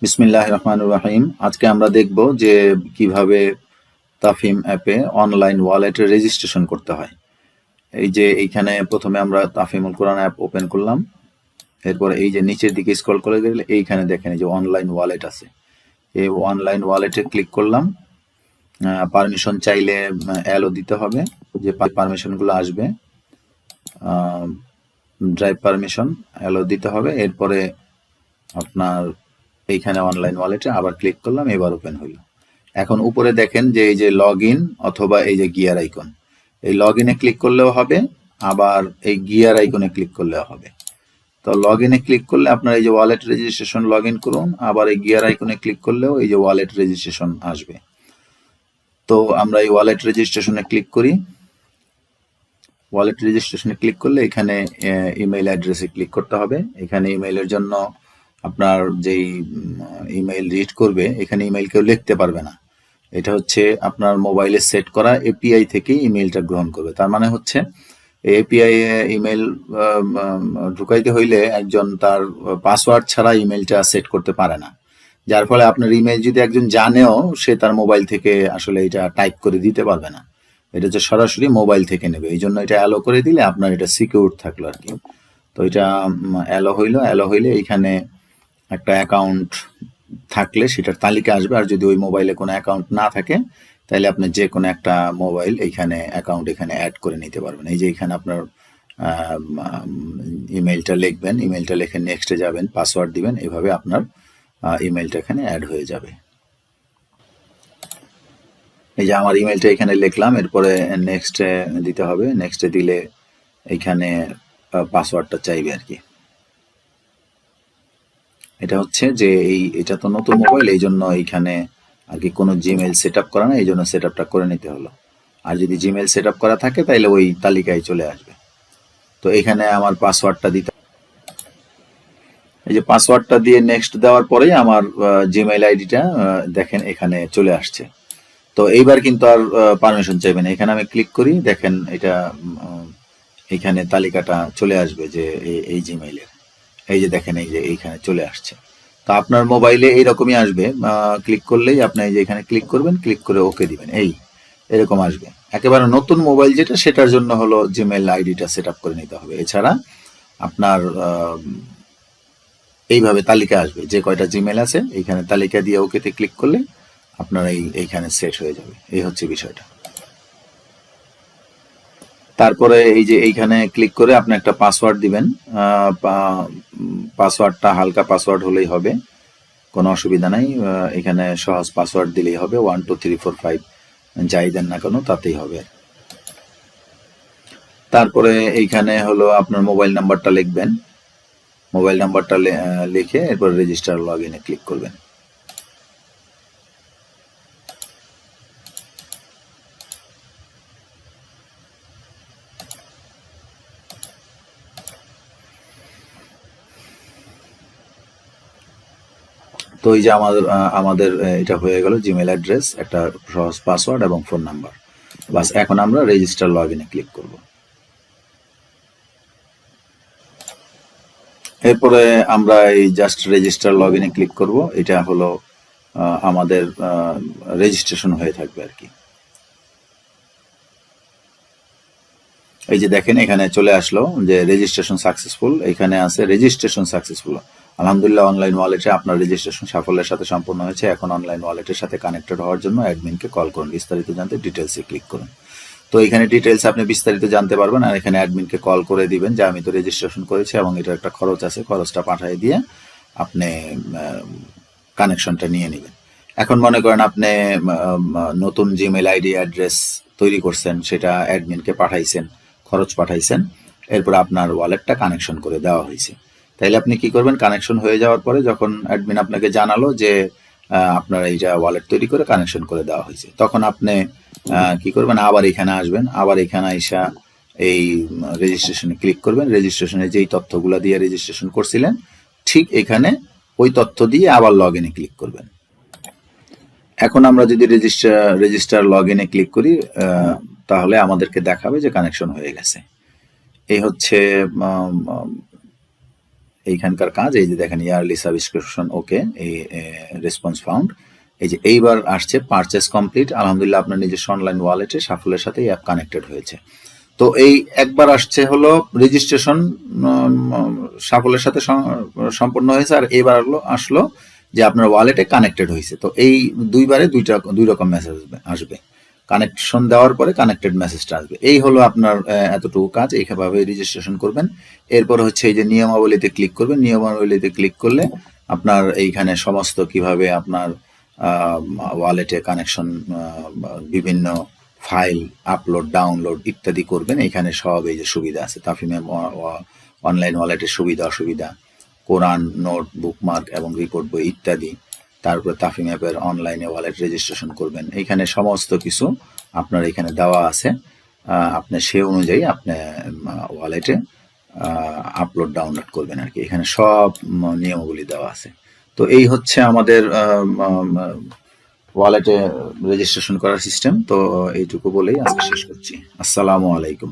বিসমিল্লাহির রহমানির রহিম। আজকে আমরা দেখব যে কিভাবে তাফহিম অ্যাপে অনলাইন ওয়ালেটে রেজিস্ট্রেশন করতে হয়। এই যে এইখানে প্রথমে আমরা তাফহিমুল কোরআন অ্যাপ ওপেন করলাম। এরপর এই যে নিচের দিকে স্ক্রল করে গেলে এইখানে দেখেন এই যে অনলাইন ওয়ালেট আছে। এই অনলাইন ওয়ালেটে ক্লিক করলাম। পারমিশন চাইলে অ্যালো দিতে হবে, যে পারমিশনগুলো আসবে ড্রাইভ পারমিশন অ্যালো দিতে হবে। এরপরে আপনার এইখানে অনলাইন ওয়ালেটে আবার ক্লিক করলাম, এবার ওপেন হইল। এখন উপরে দেখেন যে এই যে লগ ইন অথবা এই যে গিয়ার আইকন, এই লগ ইনে ক্লিক করলেও হবে, আবার এই গিয়ার আইকনে ক্লিক করলেও হবে। তো লগ ইনে ক্লিক করলে আপনার এই যে ওয়ালেট রেজিস্ট্রেশন লগ ইন করুন, আবার এই গিয়ার আইকনে ক্লিক করলেও এই যে ওয়ালেট রেজিস্ট্রেশন আসবে। তো আমরা এই ওয়ালেট রেজিস্ট্রেশনে ক্লিক করি। ওয়ালেট রেজিস্ট্রেশনে ক্লিক করলে এখানে ইমেইল অ্যাড্রেসে ক্লিক করতে হবে। এখানে ইমেইলের জন্য আপনার যেই ইমেইল রিড করবে, এখানে ইমেইল কেউ লিখতে পারবে না। এটা হচ্ছে আপনার মোবাইলে সেট করা এপিআই থেকে ইমেইলটা গ্রহণ করবে। তার মানে হচ্ছে এপিআই ইমেইল ঢুকাইতে হইলে একজন তার পাসওয়ার্ড ছাড়া ইমেইলটা সেট করতে পারে না। যার ফলে আপনার ইমেইল যদি একজন জানেও, সে তার মোবাইল থেকে আসলে এটা টাইপ করে দিতে পারবে না। এটা হচ্ছে সরাসরি মোবাইল থেকে নেবে। এই জন্য এটা অ্যালো করে দিলে আপনার এটা সিকিউর থাকলো আর কি। তো এটা অ্যালো হইলে এইখানে একটা অ্যাকাউন্ট থাকলে সেটার তালিকা আসবে। আর যদি ওই মোবাইলে কোনো অ্যাকাউন্ট না থাকে, তাহলে আপনি যে কোনো একটা মোবাইল এইখানে অ্যাকাউন্ট এখানে অ্যাড করে নিতে পারবেন। এই যে এখানে আপনার ইমেইলটা লিখবেন, ইমেইলটা লিখে নেক্সটে যাবেন, পাসওয়ার্ড দিবেন, এভাবে আপনার ইমেইলটা এখানে অ্যাড হয়ে যাবে। এই যে আমার ইমেইলটা এখানে লিখলাম, এরপরে নেক্সটে দিতে হবে। নেক্সটে দিলে এইখানে পাসওয়ার্ডটা চাইবে আর কি। এটা হচ্ছে যে এটা তো নতুন মোবাইল, এই জন্য এইখানে আর কি কোনো জিমেইল সেট আপ করা না, এই জন্য সেট আপটা করে নিতে হলো। আর যদি জিমেইল সেট আপ করা থাকে তাহলে ওই তালিকায় চলে আসবে। তো এখানে আমার পাসওয়ার্ডটা দিতে, এই যে পাসওয়ার্ডটা দিয়ে নেক্সট দেওয়ার পরেই আমার জিমেইল আইডিটা দেখেন এখানে চলে আসছে। তো এইবার কিন্তু আর পারমিশন চাইবে না। এখানে আমি ক্লিক করি, দেখেন এটা এইখানে তালিকাটা চলে আসবে যে এই জিমেইলের। এই যে দেখেন এই যে এইখানে চলে আসছে। তো আপনার মোবাইলে এইরকমই আসবে, ক্লিক করলেই আপনি এই যে এখানে ক্লিক করবেন, ক্লিক করে ওকে দিবেন, এই এরকম আসবে। একেবারে নতুন মোবাইল যেটা, সেটার জন্য হলো জিমেইল আইডিটা সেট আপ করে নিতে হবে। এছাড়া আপনার এইভাবে তালিকা আসবে, যে কয়টা জিমেইল আছে এইখানে তালিকা দিয়ে ওকেতে ক্লিক করলে আপনার এইখানে সেট হয়ে যাবে। এই হচ্ছে বিষয়টা। তারপরে এই যে এইখানে ক্লিক করে আপনি একটা পাসওয়ার্ড দিবেন। পাসওয়ার্ডটা হালকা পাসওয়ার্ড হলেই হবে, কোনো অসুবিধা নাই। এখানে সহজ পাসওয়ার্ড দিলেই হবে, 1 2 3 4 5 যাই দেন না কেন তাতেই হবে। তারপরে এইখানে হলো আপনার মোবাইল নাম্বারটা লিখবেন। মোবাইল নাম্বারটা লিখে এরপর রেজিস্টার লগ ইনে ক্লিক করবেন। তো এই যে আমাদের এটা হয়ে গেল, জিমেল অ্যাড্রেস, একটা সহজ পাসওয়ার্ড এবং ফোন নাম্বার। বাস, এখন আমরা রেজিস্টার লগ ইনে ক্লিক করব। এরপরে আমরা এই জাস্ট রেজিস্টার লগ ইনে ক্লিক করব। এটা হলো আমাদের রেজিস্ট্রেশন হয়ে থাকবে আর কি। এই যে দেখেন এখানে চলে আসলো যে রেজিস্ট্রেশন সাকসেসফুল, এখানে আছে রেজিস্ট্রেশন সাকসেসফুল। আলহামদুলিল্লাহ, অনলাইন ওয়ালেটে আপনার রেজিস্ট্রেশন সাফল্যের সাথে সম্পন্ন হয়েছে। এখন অনলাইন ওয়ালেটের সাথে কানেক্টেড হওয়ার জন্য অ্যাডমিনকে কল করুন। বিস্তারিত জানতে ডিটেলসে ক্লিক করুন। তো এখানে ডিটেলস আপনি বিস্তারিত জানতে পারবেন। আর এখানে অ্যাডমিনকে কল করে দিবেন যে আমি তো রেজিস্ট্রেশন করেছি এবং এটার একটা খরচ আছে, খরচটা পাঠিয়ে দিয়ে আপনি কানেকশনটা নিয়ে নেবেন। এখন মনে করেন আপনি নতুন জিমেল আইডি অ্যাড্রেস তৈরি করছেন, সেটা অ্যাডমিনকে পাঠাইছেন, খরচ পাঠাইছেন, এরপর আপনার ওয়ালেটটা কানেকশন করে দেওয়া হয়েছে। তাইলে আপনি কি করবেন, কানেকশন হয়ে যাওয়ার পরে যখন অ্যাডমিন আপনাকে জানালো যে আপনার এইটা ওয়ালেট তৈরি করে কানেকশন করে দেওয়া হয়েছে, তখন আপনি কি করবেন, আবার এখানে আসবেন। আবার এখানে আইসা এই রেজিস্ট্রেশনে ক্লিক করবেন। রেজিস্ট্রেশনে যেই তথ্যগুলো দিয়ে রেজিস্ট্রেশন করছিলেন, ঠিক এখানে ওই তথ্য দিয়ে আবার লগ ইনে ক্লিক করবেন। এখন আমরা যদি রেজিস্টার লগ ইনে ক্লিক করি, তাহলে আমাদেরকে দেখাবে যে কানেকশন হয়ে গেছে। এই হচ্ছে এইখানকার কাজ। এই যে দেখেন ইয়ারলি সাবস্ক্রিপশন ওকে, এই রেসপন্স ফাউন্ড। এই যে এইবার আসছে পারচেস কমপ্লিট, আলহামদুলিল্লাহ আপনার নিজস্ব অনলাইন ওয়ালেটে সাফল্যের সাথে এই অ্যাপ কানেক্টেড হয়েছে। তো এই একবার আসছে হলো রেজিস্ট্রেশন সাফল্যের সাথে সম্পন্ন হয়েছে, আর এবার আসলো যে আপনার ওয়ালেটে কানেক্টেড হয়েছে। তো এই দুইবারে দুই রকম মেসেজ আসবে। কানেকশন দেওয়ার পরে কানেক্টেড মেসেজটা আসবে। এই হলো আপনার এতটুকু কাজ। এইভাবে রেজিস্ট্রেশন করবেন। এরপর হচ্ছে এই যে নিয়মাবলীতে ক্লিক করবেন। নিয়মাবলীতে ক্লিক করলে আপনার এইখানে সমস্ত কিভাবে আপনার ওয়ালেটে কানেকশন, বিভিন্ন ফাইল আপলোড ডাউনলোড ইত্যাদি করবেন, এখানে সব এই যে সুবিধা আছে। তাফহিম অনলাইন ওয়ালেটের সুবিধা অসুবিধা, কোরআন নোট, বুকমার্ক এবং রিপোর্ট বই ইত্যাদি। তারপরে তাফহিম অ্যাপের অনলাইনে ওয়ালেট রেজিস্ট্রেশন করবেন, এখানে সমস্ত কিছু আপনার এখানে দেওয়া আছে। আপনি সে অনুযায়ী আপনি ওয়ালেটে আপলোড ডাউনলোড করবেন আর কি। এখানে সব নিয়মাবলী দেওয়া আছে। তো এই হচ্ছে আমাদের ওয়ালেটে রেজিস্ট্রেশন করার সিস্টেম। তো এইটুকু বলেই আজকে শেষ করছি। আসসালামু আলাইকুম।